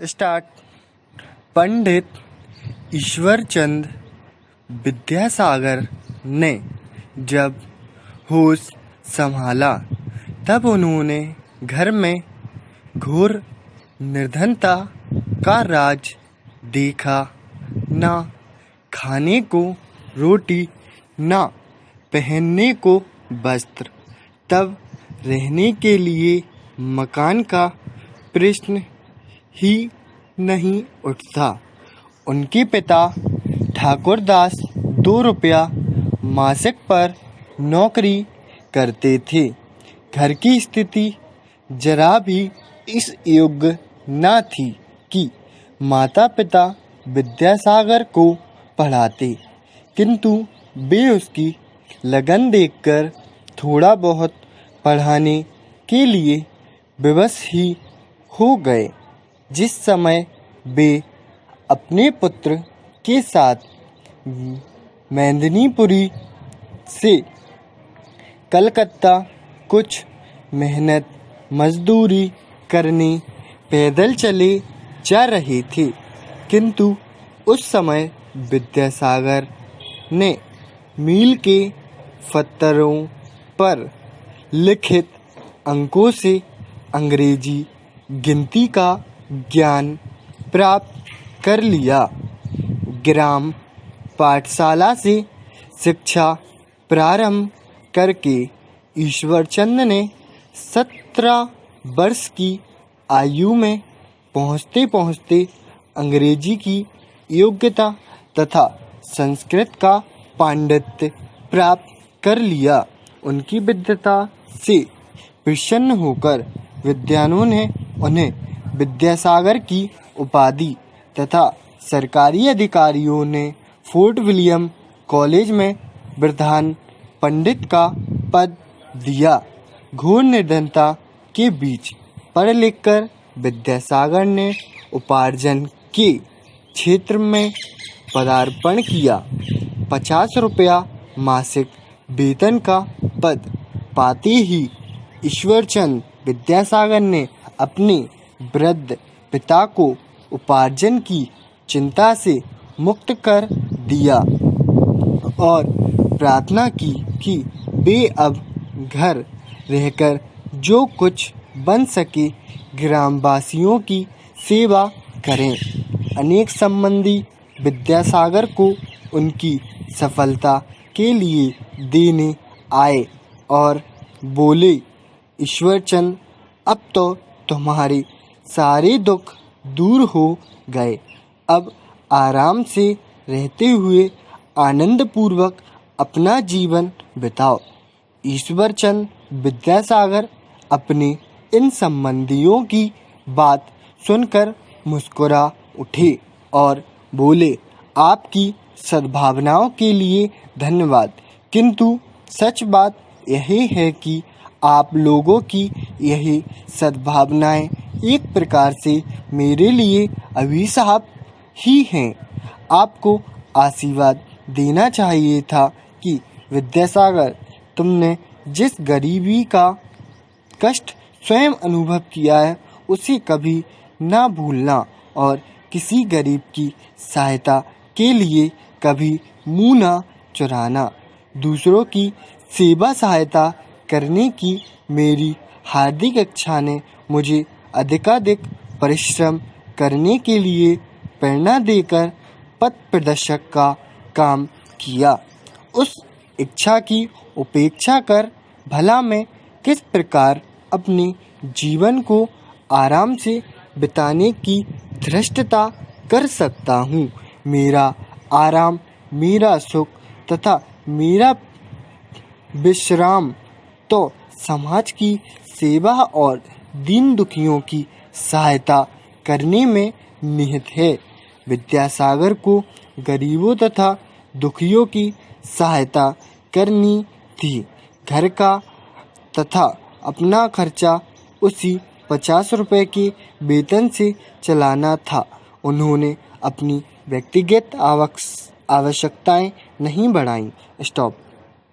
Start. पंडित ईश्वरचंद विद्यासागर ने जब होश संभाला तब उन्होंने घर में घोर निर्धनता का राज देखा। ना खाने को रोटी, ना पहनने को वस्त्र, तब रहने के लिए मकान का प्रश्न ही नहीं उठता। उनके पिता ठाकुरदास 2 रुपया मासिक पर नौकरी करते थे। घर की स्थिति जरा भी इस योग्य न थी कि माता पिता विद्यासागर को पढ़ाते, किंतु वे उसकी लगन देखकर थोड़ा बहुत पढ़ाने के लिए विवश ही हो गए। जिस समय वे अपने पुत्र के साथ मेदिनीपुरी से कलकत्ता कुछ मेहनत मजदूरी करने पैदल चले जा रहे थे, किंतु उस समय विद्यासागर ने मील के पत्थरों पर लिखित अंकों से अंग्रेजी गिनती का ज्ञान प्राप्त कर लिया। ग्राम पाठशाला से शिक्षा प्रारंभ करके ईश्वरचंद ने 17 वर्ष की आयु में पहुँचते पहुँचते अंग्रेजी की योग्यता तथा संस्कृत का पांडित्य प्राप्त कर लिया। उनकी विद्वता से प्रसन्न होकर विद्वानों ने उन्हें विद्यासागर की उपाधि तथा सरकारी अधिकारियों ने फोर्ट विलियम कॉलेज में प्रधान पंडित का पद दिया। घोर निर्धनता के बीच पढ़ लिख कर विद्यासागर ने उपार्जन के क्षेत्र में पदार्पण किया। 50 रुपया मासिक वेतन का पद पाते ही ईश्वरचंद विद्यासागर ने अपने वृद्ध पिता को उपार्जन की चिंता से मुक्त कर दिया और प्रार्थना की कि वे अब घर रहकर जो कुछ बन सके ग्रामवासियों की सेवा करें। अनेक संबंधी विद्यासागर को उनकी सफलता के लिए देने आए और बोले, ईश्वरचंद, अब तो तुम्हारे सारे दुख दूर हो गए। अब आराम से रहते हुए आनंदपूर्वक अपना जीवन बिताओ। ईश्वरचंद विद्यासागर अपने इन संबंधियों की बात सुनकर मुस्कुरा उठे और बोले, आपकी सद्भावनाओं के लिए धन्यवाद, किंतु सच बात यही है कि आप लोगों की यही सद्भावनाएं एक प्रकार से मेरे लिए अभिशाप ही हैं। आपको आशीर्वाद देना चाहिए था कि विद्यासागर, तुमने जिस गरीबी का कष्ट स्वयं अनुभव किया है उसे कभी ना भूलना और किसी गरीब की सहायता के लिए कभी मुंह ना चुराना। दूसरों की सेवा सहायता करने की मेरी हार्दिक इच्छा ने मुझे अधिकाधिक परिश्रम करने के लिए प्रेरणा देकर पथ प्रदर्शक का काम किया। उस इच्छा की उपेक्षा कर भला मैं किस प्रकार अपने जीवन को आराम से बिताने की धृष्टता कर सकता हूँ। मेरा आराम, मेरा सुख तथा मेरा विश्राम तो समाज की सेवा और दीन दुखियों की सहायता करने में निहित है। विद्यासागर को गरीबों तथा दुखियों की सहायता करनी थी। घर का तथा अपना खर्चा उसी 50 रुपए के वेतन से चलाना था। उन्होंने अपनी व्यक्तिगत आवश्यकताएं नहीं बढ़ाईं। स्टॉप।